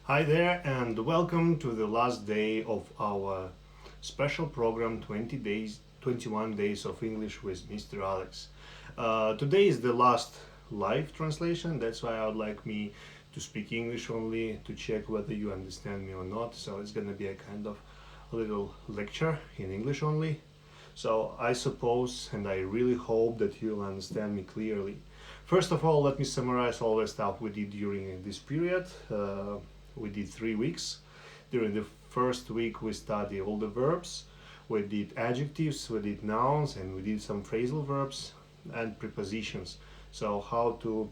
Hi there, and welcome to the last day of our special program 20 days, 21 days of English with Mr. Alex. Today is the last live translation, that's why I would like me to speak English only to check whether you understand me or not. So it's gonna be a kind of a little lecture in English only. So I suppose and I really hope that you'll understand me clearly. First of all, let me summarize all the stuff we did during this period. We did 3 weeks. During the first week we studied all the verbs, we did adjectives, we did nouns, and we did some phrasal verbs and prepositions. So how to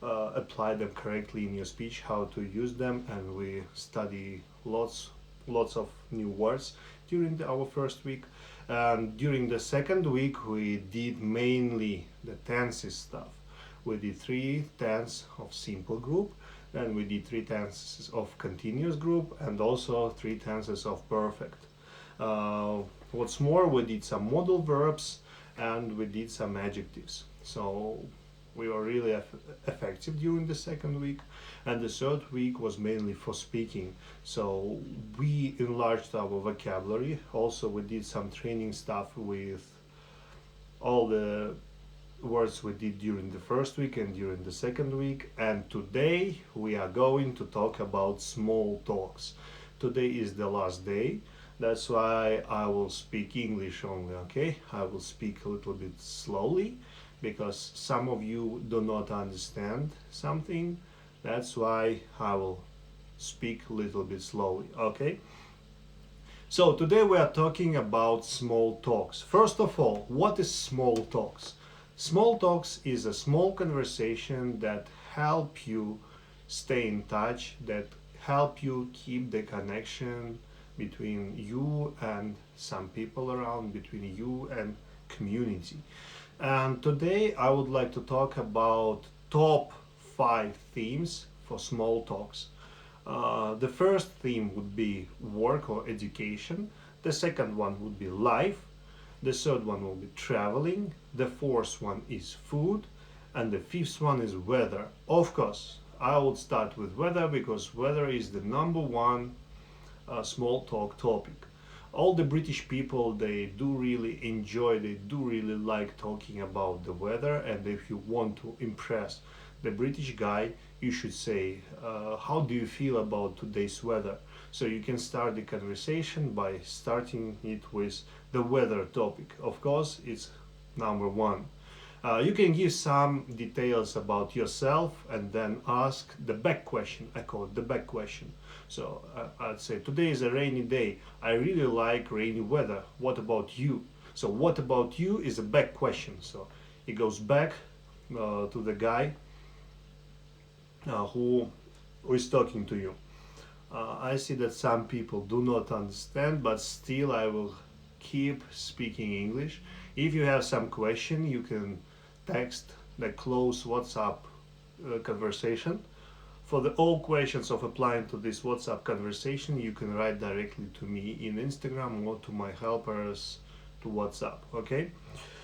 apply them correctly in your speech, how to use them, and we study lots of new words during our first week. And during the second week we did mainly the tenses stuff. We did 3 tenses of simple group, then we did 3 tenses of continuous group, and also 3 tenses of perfect. What's more, we did some modal verbs and we did some adjectives. So we were really effective during the second week, and the third week was mainly for speaking. So we enlarged our vocabulary. Also we did some training stuff with all the words we did during the first week and during the second week. And today we are going to talk about small talks. Today is the last day, that's why I will speak English only, okay? I will speak a little bit slowly because some of you do not understand something. That's why I will speak a little bit slowly, okay? So today we are talking about small talks. First of all, what is small talks? Small talks is a small conversation that help you stay in touch, that help you keep the connection between you and some people around, between you and community. And today I would like to talk about top 5 themes for small talks. The first theme would be work or education. The second one would be life. The third one will be traveling. The fourth one is food. And the fifth one is weather. Of course, I would start with weather because weather is the number one small talk topic. All the British people, they do really enjoy, they do really like talking about the weather. And if you want to impress the British guy, you should say, how do you feel about today's weather? So you can start the conversation by starting it with the weather topic. Of course, it's number one. You can give some details about yourself and then ask the back question. I call it the back question. So I'd say, today is a rainy day. I really like rainy weather. What about you? So what about you is a back question. So it goes back to the guy who is talking to you. I see that some people do not understand, but still I will keep speaking English. If you have some question, you can text the close WhatsApp conversation. For the all questions of applying to this WhatsApp conversation, you can write directly to me in Instagram or to my helpers to WhatsApp, okay?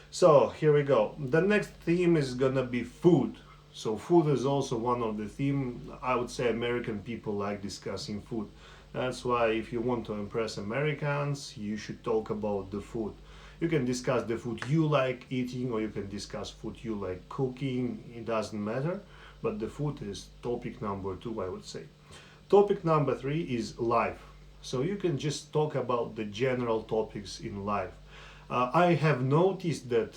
So here we go. The next theme is gonna be food. So food is also one of the theme. I would say American people like discussing food. That's why if you want to impress Americans, you should talk about the food. You can discuss the food you like eating, or you can discuss food you like cooking. It doesn't matter, but the food is topic number 2, I would say. Topic number 3 is life. So you can just talk about the general topics in life. I have noticed that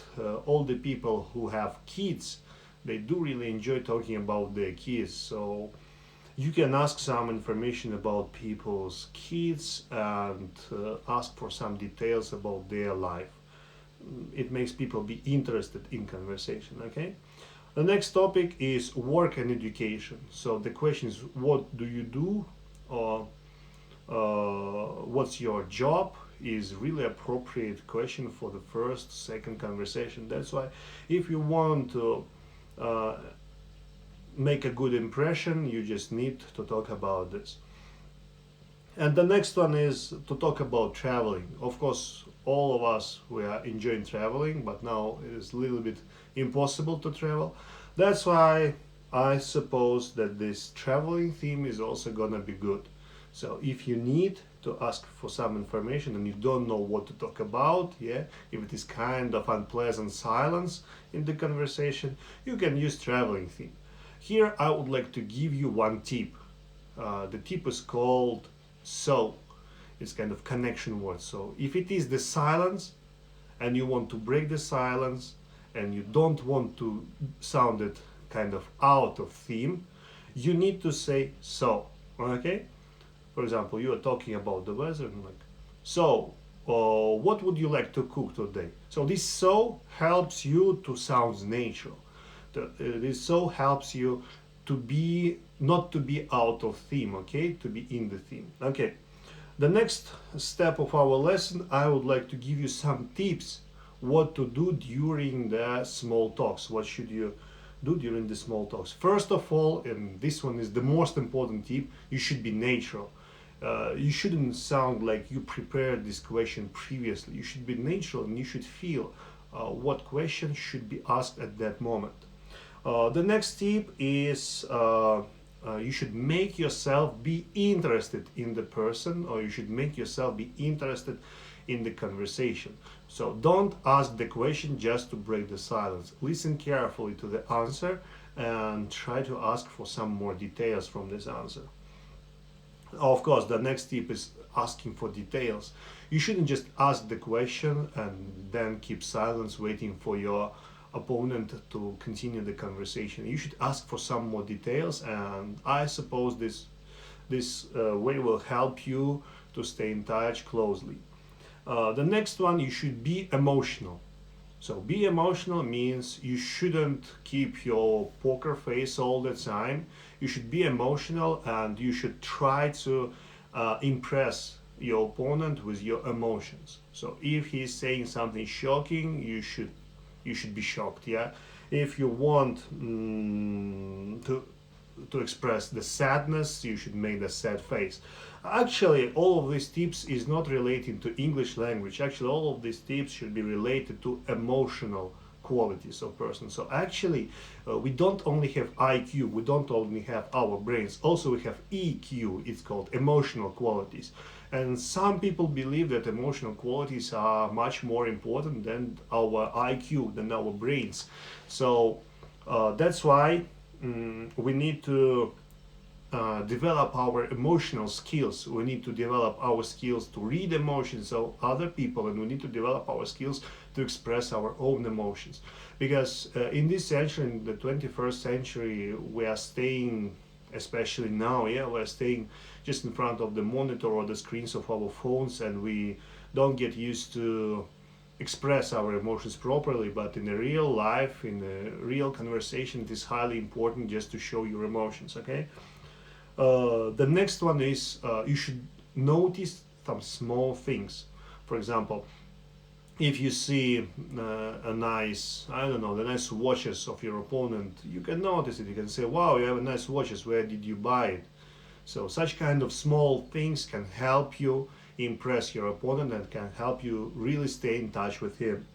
all the people who have kids, they do really enjoy talking about their kids. So you can ask some information about people's kids and ask for some details about their life. It makes people be interested in conversation, okay? The next topic is work and education. So the question is, what do you do, or what's your job, is really appropriate question for the first, second conversation. That's why if you want to make a good impression, you just need to talk about this. And the next one is to talk about traveling. Of course, all of us, we are enjoying traveling, but now it is a little bit impossible to travel. That's why I suppose that this traveling theme is also gonna be good. So if you need to ask for some information and you don't know what to talk about, yeah, if it is kind of unpleasant silence in the conversation, you can use traveling theme. Here I would like to give you one tip. The tip is called so. It's kind of connection word. So if it is the silence and you want to break the silence and you don't want to sound it kind of out of theme, you need to say so. Okay? For example, you are talking about the weather and like, so, what would you like to cook today? So this so helps you to sound natural. This so helps you to be not to be out of theme, okay? To be in the theme. Okay. The next step of our lesson, I would like to give you some tips what to do during the small talks. What should you do during the small talks? First of all, and this one is the most important tip, you should be natural. You shouldn't sound like you prepared this question previously. You should be natural and you should feel what question should be asked at that moment. The next tip is you should make yourself be interested in the person, or you should make yourself be interested in the conversation. So don't ask the question just to break the silence. Listen carefully to the answer and try to ask for some more details from this answer. Of course, the next tip is asking for details. You shouldn't just ask the question and then keep silence waiting for your opponent to continue the conversation. You should ask for some more details, and I suppose this way will help you to stay in touch closely. The next one, you should be emotional. So be emotional means you shouldn't keep your poker face all the time. You should be emotional and you should try to impress your opponent with your emotions. So if he's saying something shocking, you should be shocked. Yeah. If you want to express the sadness, you should make the sad face. Actually, all of these tips is not relating to English language. Actually, all of these tips should be related to emotional qualities of person. So actually, we don't only have IQ, we don't only have our brains, also we have EQ, it's called emotional qualities. And some people believe that emotional qualities are much more important than our IQ, than our brains. So that's why we need to develop our emotional skills. We need to develop our skills to read emotions of other people, and we need to develop our skills to express our own emotions. Because in this century, in the 21st century, we are staying, especially now, we're staying just in front of the monitor or the screens of our phones, and we don't get used to express our emotions properly. But in the real life, in the real conversation, it is highly important just to show your emotions. Okay. The next one is you should notice some small things. For example, if you see a nice, I don't know, the nice watches of your opponent, you can notice it. You can say, wow, you have a nice watches, where did you buy it? So such kind of small things can help you impress your opponent and can help you really stay in touch with him.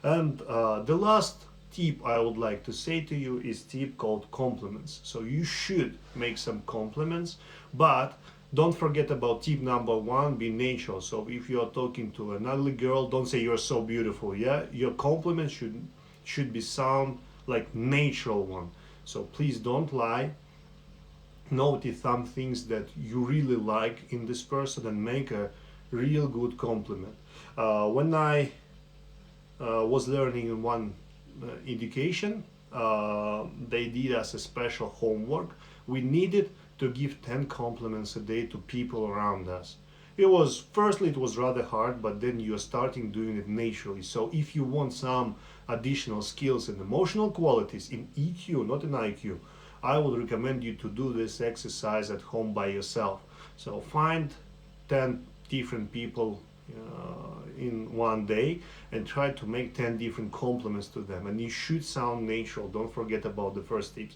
And the last tip I would like to say to you is tip called compliments. So you should make some compliments, but don't forget about tip number one, be natural. So if you are talking to an ugly girl, don't say you're so beautiful. Yeah, your compliment should be sound like natural one. So please don't lie. Notice some things that you really like in this person and make a real good compliment. When I was learning in one education, they did us a special homework. We needed to give 10 compliments a day to people around us. It was rather hard, but then you're starting doing it naturally. So if you want some additional skills and emotional qualities in EQ, not in IQ, I would recommend you to do this exercise at home by yourself. So find 10 different people in one day and try to make 10 different compliments to them, and you should sound natural. Don't forget about the first tip.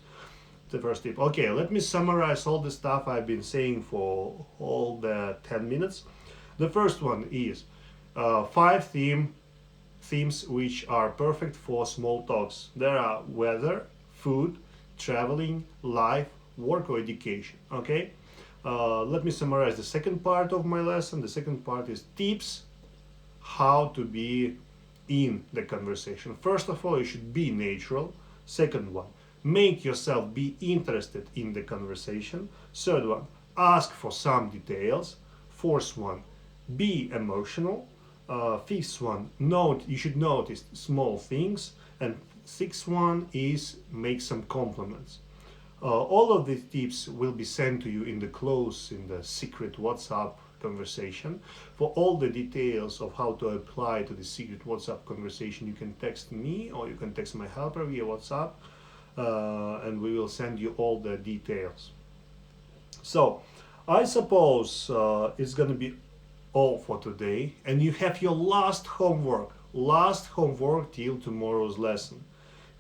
Okay, let me summarize all the stuff I've been saying for all the 10 minutes. The first one is 5 themes which are perfect for small talks. There are weather, food, traveling, life, work, or education. Okay, let me summarize the second part of my lesson. The second part is tips how to be in the conversation. First of all, you should be natural. Second one, make yourself be interested in the conversation. Third one, ask for some details. Fourth one, be emotional. Fifth one, you should notice small things. And sixth one is make some compliments. All of these tips will be sent to you in the secret WhatsApp conversation. For all the details of how to apply to the secret WhatsApp conversation, you can text me or you can text my helper via WhatsApp, and we will send you all the details. So I suppose it's gonna be all for today, and you have your last homework till tomorrow's lesson.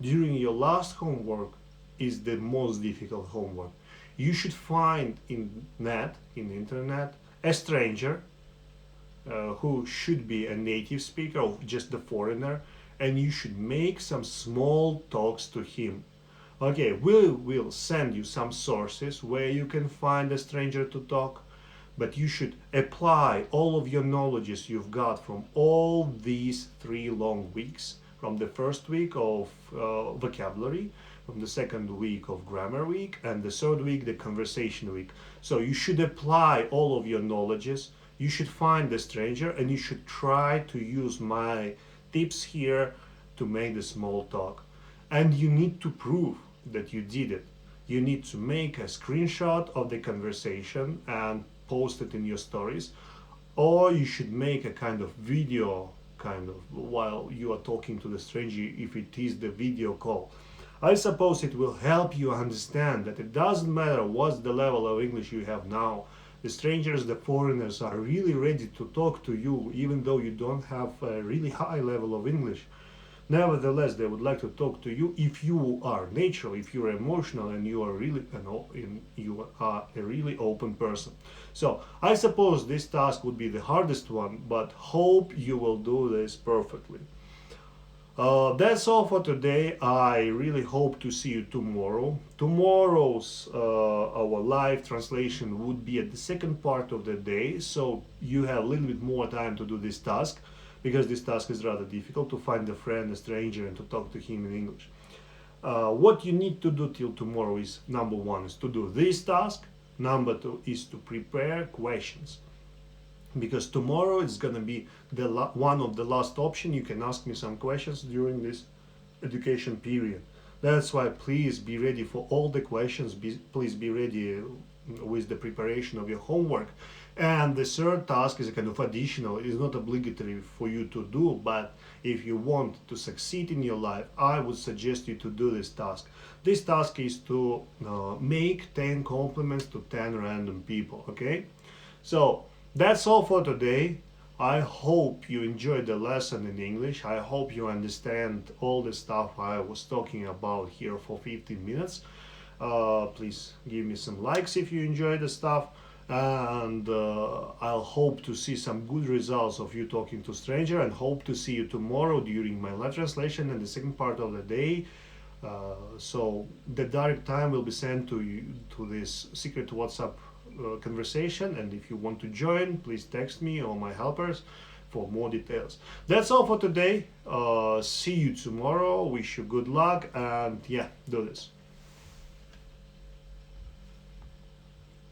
During your last homework is the most difficult homework. You should find in the internet, a stranger who should be a native speaker or just a foreigner, and you should make some small talks to him. Okay, we will send you some sources where you can find a stranger to talk, but you should apply all of your knowledges you've got from all these 3 long weeks, from the first week of vocabulary, from the second week of grammar week, and the third week, the conversation week. So you should apply all of your knowledges, you should find the stranger, and you should try to use my tips here to make the small talk. And you need to prove that you did it. You need to make a screenshot of the conversation and post it in your stories, or you should make a kind of video while you are talking to the stranger, if it is the video call. I suppose it will help you understand that it doesn't matter what's the level of English you have now. The strangers, the foreigners are really ready to talk to you, even though you don't have a really high level of English. Nevertheless, they would like to talk to you if you are natural, if you are emotional, and you are a really open person. So I suppose this task would be the hardest one, but hope you will do this perfectly. That's all for today. I really hope to see you tomorrow. Tomorrow's our live translation would be at the second part of the day, so you have a little bit more time to do this task, because this task is rather difficult, to find a friend, a stranger, and to talk to him in English. What you need to do till tomorrow is, number 1 is to do this task, number 2 is to prepare questions. Because tomorrow it's going to be one of the last option. You can ask me some questions during this education period. That's why please be ready for all the questions. Please be ready with the preparation of your homework. And the third task is a kind of additional. It's not obligatory for you to do, but if you want to succeed in your life, I would suggest you to do this task. This task is to make 10 compliments to 10 random people, okay? So that's all for today. I hope you enjoyed the lesson in English. I hope you understand all the stuff I was talking about here for 15 minutes. Please give me some likes if you enjoyed the stuff. And I'll hope to see some good results of you talking to stranger, and hope to see you tomorrow during my live translation and the second part of the day. So the direct time will be sent to you to this secret WhatsApp conversation, and if you want to join, please text me or my helpers for more details. That's all for today. See you tomorrow. Wish you good luck, and yeah, do this.